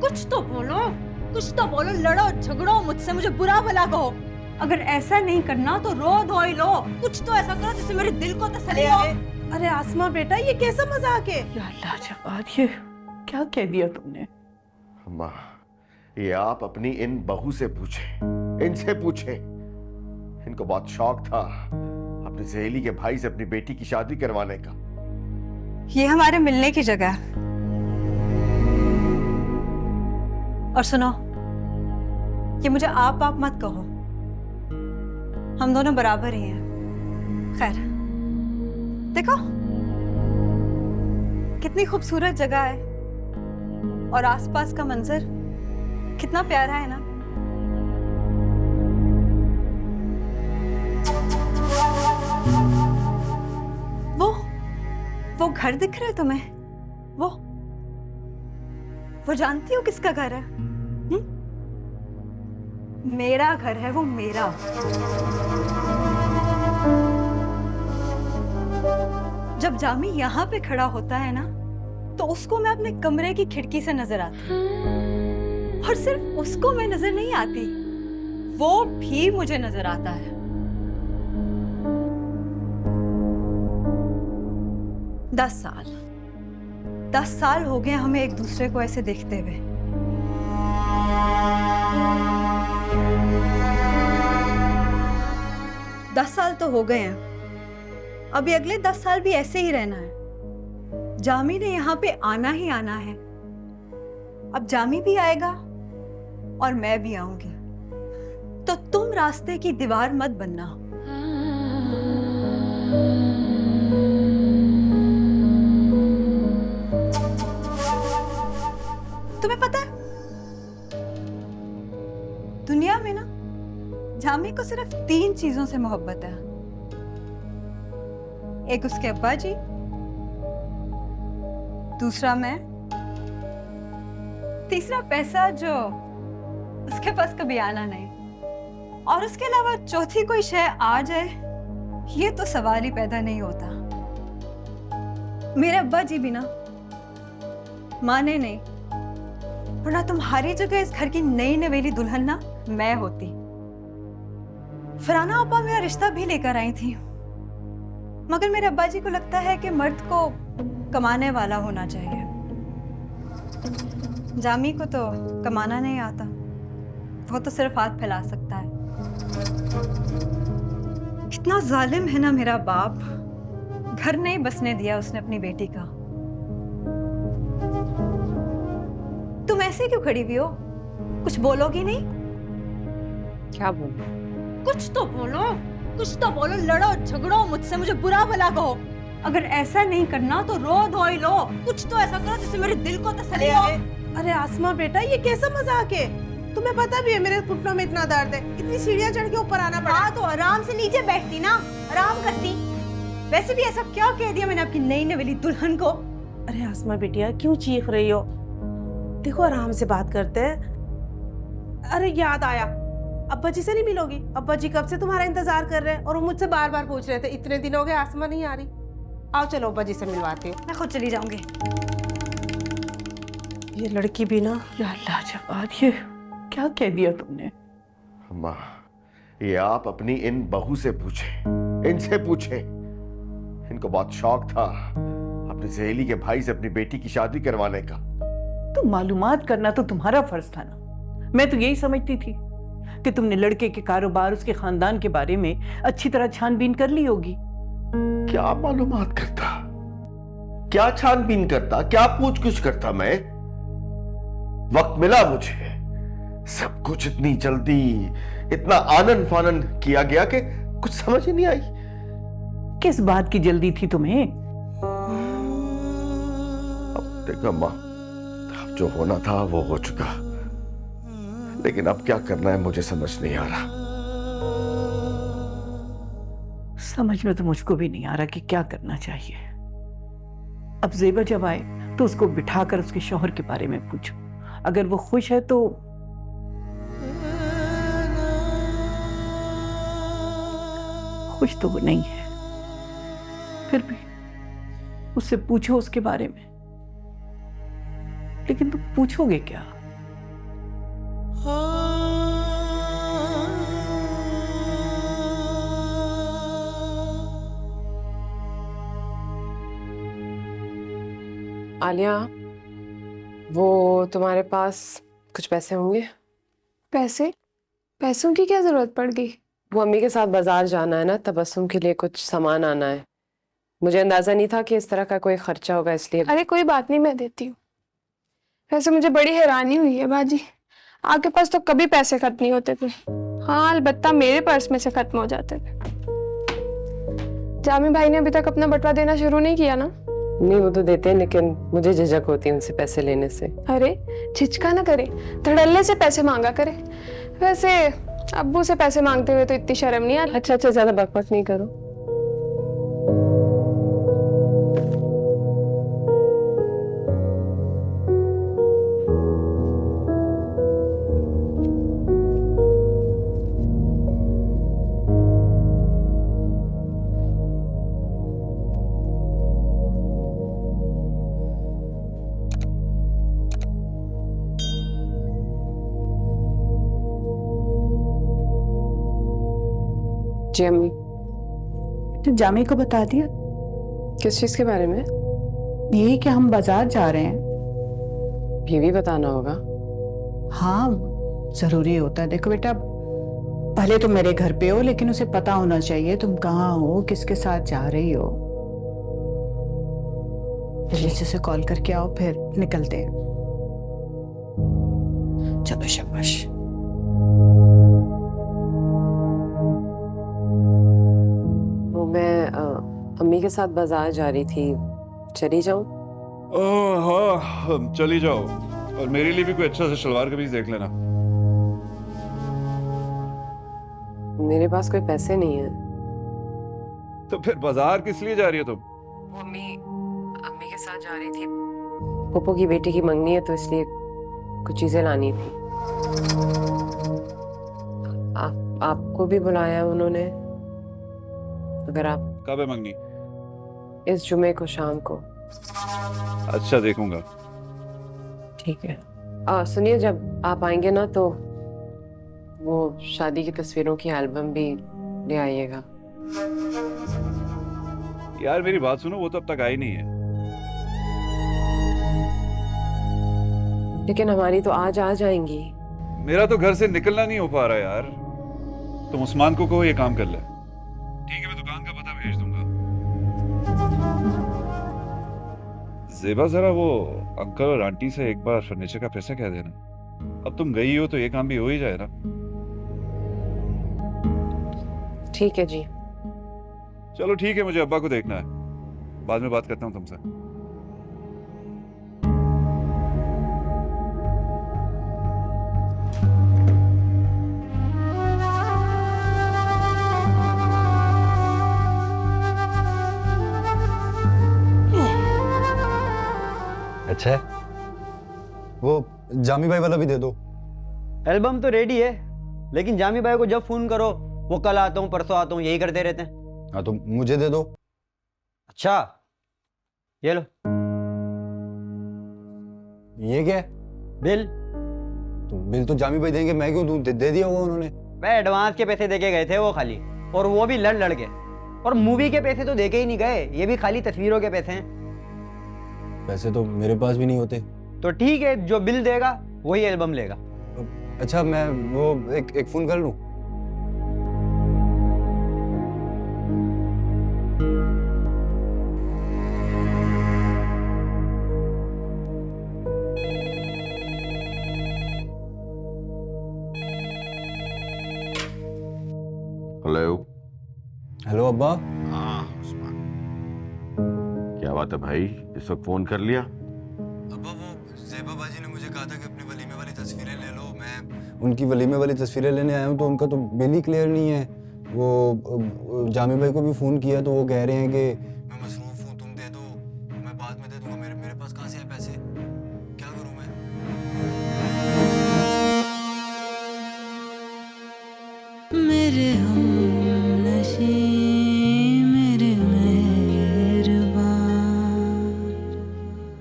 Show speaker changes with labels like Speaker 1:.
Speaker 1: कुछ तो बोलो, कुछ तो बोलो, लड़ो झगड़ो मुझसे, मुझे बुरा भला कहो। अगर ऐसा नहीं करना तो रो धोई लो, कुछ तो ऐसा करो जिससे मेरे दिल को तसल्ली हो।
Speaker 2: अरे आसमा बेटा, ये कैसा मजाक है?
Speaker 3: या अल्लाह जवाद, ये क्या कह दिया तुमने?
Speaker 4: अम्मा, ये आप अपनी इन बहू से पूछे, इनसे पूछे। इनको बहुत शौक था अपनी सहेली के भाई से अपनी बेटी की शादी करवाने का।
Speaker 1: ये हमारे मिलने की जगह है। और सुनो, ये मुझे आप मत कहो, हम दोनों बराबर ही हैं। खैर, देखो कितनी खूबसूरत जगह है और आसपास का मंजर कितना प्यारा है ना। वो घर दिख रहा है तुम्हें? वो जानती हो किसका घर है? मेरा घर है वो, मेरा। जब जामी यहाँ पे खड़ा होता है ना, तो उसको मैं अपने कमरे की खिड़की से नजर आती हूँ। और सिर्फ उसको मैं नजर नहीं आती, वो भी मुझे नजर आता है। दस साल हो गए हमें एक दूसरे को ऐसे देखते हुए। दस साल तो हो गए हैं, अभी अगले 10 साल भी ऐसे ही रहना है। जामी ने यहाँ पे आना ही आना है। अब जामी भी आएगा और मैं भी आऊंगी, तो तुम रास्ते की दीवार मत बनना। तुम्हें पता है, दुनिया में ना जामी को सिर्फ 3 चीजों से मोहब्बत है। एक उसके अब्बा जी, दूसरा मैं, तीसरा पैसा जो उसके पास कभी आना नहीं। और उसके अलावा चौथी कोई शय आ जाए, ये तो सवाल ही पैदा नहीं होता। मेरे अब्बा जी भी ना माने नहीं, वरना तुम्हारी जगह इस घर की नई नवेली दुल्हन ना मैं होती। फराना अपा मेरा रिश्ता भी लेकर आई थी, मगर मेरे अब्बा जी को लगता है कि मर्द को कमाने वाला होना चाहिए। जामी को तो कमाना नहीं आता, वो तो सिर्फ हाथ फैला सकता है। कितना जालिम है ना मेरा बाप, घर नहीं बसने दिया उसने अपनी बेटी का। तुम ऐसे क्यों खड़ी हुई हो? कुछ बोलोगी नहीं?
Speaker 3: क्या बोलूं?
Speaker 1: कुछ तो बोलो, कुछ तो बोलो, लड़ो झगड़ो मुझसे, मुझे बुरा भला कहो। अगर ऐसा नहीं करना तो रो धोई लो, कुछ तो ऐसा करो जिससे मेरे दिल को तसल्ली हो।
Speaker 2: अरे आसमा बेटा, ये कैसा मजाक है? तुम्हें पता भी है मेरे घुटनों में इतना दर्द है, इतनी सीढ़ियां चढ़ के ऊपर आना पड़ा।
Speaker 1: हाँ तो आराम से नीचे बैठती ना, आराम करती। वैसे भी ऐसा क्या कह दिया मैंने आपकी नई नवेली दुल्हन को?
Speaker 2: अरे आसमा बेटिया, क्यों चीख रही हो? देखो आराम से बात करते हैं। अरे याद आया, अब्बा जी से नहीं मिलोगी? अब्बा जी कब से तुम्हारा इंतजार कर रहे हैं और वो मुझसे बार बार पूछ रहे थे, इतने दिन हो गए आसमा नहीं आ रही। आओ चलो अब्बा जी से मिलवाती हूँ।
Speaker 1: मैं खुद चली जाऊंगी।
Speaker 2: ये लड़की भी ना।
Speaker 3: या अल्लाह जवाद, ये क्या कह दिया तुमने?
Speaker 4: अम्मा, ये आप अपनी इन बहू से पूछे, इनसे पूछे। इनको बहुत शौक था अपनी सहेली के भाई से अपनी बेटी की शादी करवाने का।
Speaker 3: तो मालूमात करना तो तुम्हारा फर्ज था ना। मैं तो यही समझती थी कि तुमने लड़के के कारोबार, उसके खानदान के बारे में अच्छी तरह छानबीन कर ली होगी।
Speaker 4: क्या मालूमात करता, क्या छानबीन करता, क्या पूछ-गुछ करता? मैं वक्त मिला मुझे, सब कुछ इतनी जल्दी, इतना आनन फानन किया गया कि कुछ समझ ही नहीं आई।
Speaker 3: किस बात की जल्दी थी तुम्हें?
Speaker 4: अब देखो अम्मा, अब जो होना था वो हो चुका, लेकिन अब क्या करना है मुझे समझ नहीं आ रहा।
Speaker 3: समझ में तो मुझको भी नहीं आ रहा कि क्या करना चाहिए। अब ज़ेबा जब आए तो उसको बिठाकर उसके शौहर के बारे में पूछो। अगर वो खुश है तो खुश तो वो नहीं है, फिर भी उससे पूछो उसके बारे में। लेकिन तुम पूछोगे क्या?
Speaker 5: आलिया, वो तुम्हारे पास कुछ पैसे होंगे?
Speaker 6: पैसे? पैसों की क्या जरूरत पड़ गई?
Speaker 5: वो अम्मी के साथ बाजार जाना है ना, तबस्सुम के लिए कुछ सामान आना है। मुझे अंदाजा नहीं था कि इस तरह का कोई खर्चा होगा, इसलिए।
Speaker 6: अरे कोई बात नहीं, मैं देती हूँ। वैसे मुझे बड़ी हैरानी हुई है बाजी, आपके पास तो कभी पैसे खत्म नहीं होते थे। हाँ, अलबत्ता मेरे पर्स में से खत्म हो जाते थे। जामी भाई ने अभी तक अपना बटवा देना शुरू नहीं किया ना?
Speaker 5: नहीं, वो तो देते हैं, लेकिन मुझे झिझक होती है उनसे पैसे लेने से।
Speaker 6: अरे झिझका ना करे, धड़ल्ले से पैसे मांगा करे। वैसे अब्बू से पैसे मांगते हुए तो इतनी शर्म नहीं आती।
Speaker 5: अच्छा, ज्यादा बकवास नहीं करो। जी अम्मी।
Speaker 3: तो जामी को बता दिया?
Speaker 5: किस चीज के बारे में?
Speaker 3: यही कि हम बाजार जा रहे हैं।
Speaker 5: ये भी बताना होगा?
Speaker 3: हाँ, जरूरी होता है। देखो बेटा, पहले तुम मेरे घर पे हो, लेकिन उसे पता होना चाहिए तुम कहाँ हो, किसके साथ जा रही हो। जल्दी से कॉल करके आओ, फिर निकलते हैं। चलो शाबाश।
Speaker 5: वो मैं अम्मी के साथ बाजार जा रही थी, चली जाऊं?
Speaker 7: हाँ, चली जाओ, और मेरे लिए भी कोई अच्छा सा शलवार कमीज देख लेना।
Speaker 5: मेरे पास कोई पैसे नहीं है।
Speaker 7: तो फिर बाजार किस लिए जा रही हो तुम?
Speaker 5: वो अम्मी के साथ जा रही थी, पोपो की बेटी की मंगनी है, तो इसलिए कुछ चीजें लानी थी। आपको भी बुलाया उन्होंने? अगर आप
Speaker 7: कब है मंगनी?
Speaker 5: इस जुमे को शाम को।
Speaker 7: अच्छा, देखूंगा।
Speaker 5: ठीक है। सुनिए, जब आप आएंगे ना तो वो शादी की तस्वीरों की एल्बम भी ले आइएगा।
Speaker 7: यार मेरी बात सुनो, वो तो अब तक आई नहीं है।
Speaker 5: लेकिन हमारी तो आज आ जाएंगी।
Speaker 7: मेरा तो घर से निकलना नहीं हो पा रहा यार। तुम उस्मान को कहो ये काम कर ले। ठीक है, मैं दुकान का पता भेज दूंगा। ज़ेबा, जरा वो अंकल और आंटी से एक बार फर्नीचर का पैसा कह देना। अब तुम गई हो तो ये काम भी हो ही जाए ना।
Speaker 5: ठीक है जी।
Speaker 7: चलो ठीक है, मुझे अब्बा को देखना है, बाद में बात करता हूँ तुमसे।
Speaker 8: अच्छा है, वो जामी भाई वाला भी दे दो।
Speaker 9: एल्बम तो रेडी है, लेकिन जामी भाई को जब फोन करो वो कल आता हूँ परसों आता हूँ यही करते रहते हैं।
Speaker 8: हाँ तो मुझे दे दो।
Speaker 9: अच्छा, ये लो।
Speaker 8: ये क्या है?
Speaker 9: बिल।
Speaker 8: तो बिल तो जामी भाई देंगे, मैं क्यों दूं? दे दिया होगा उन्होंने।
Speaker 9: भाई एडवांस के पैसे देके गए थे वो खाली, और वो भी लड़ लड़ के। और मूवी के पैसे तो देके ही नहीं गए, ये भी खाली तस्वीरों के पैसे हैं।
Speaker 8: पैसे तो मेरे पास भी नहीं होते।
Speaker 9: तो ठीक है, जो बिल देगा वही एल्बम लेगा।
Speaker 8: अच्छा, मैं वो एक फोन कर लूं?
Speaker 4: हेलो।
Speaker 8: हेलो अब्बा।
Speaker 4: हाँ उस्मान, क्या बात है भाई, इस वक्त फोन कर लिया?
Speaker 8: अब्बा, वो ज़ेबा बाजी ने मुझे कहा था कि अपनी वलीमे वाली तस्वीरें ले लो। मैं उनकी वलीमे वाली तस्वीरें लेने आया हूँ, तो उनका तो बिल ही क्लियर नहीं है। वो जामी भाई को भी फ़ोन किया तो वो कह रहे हैं कि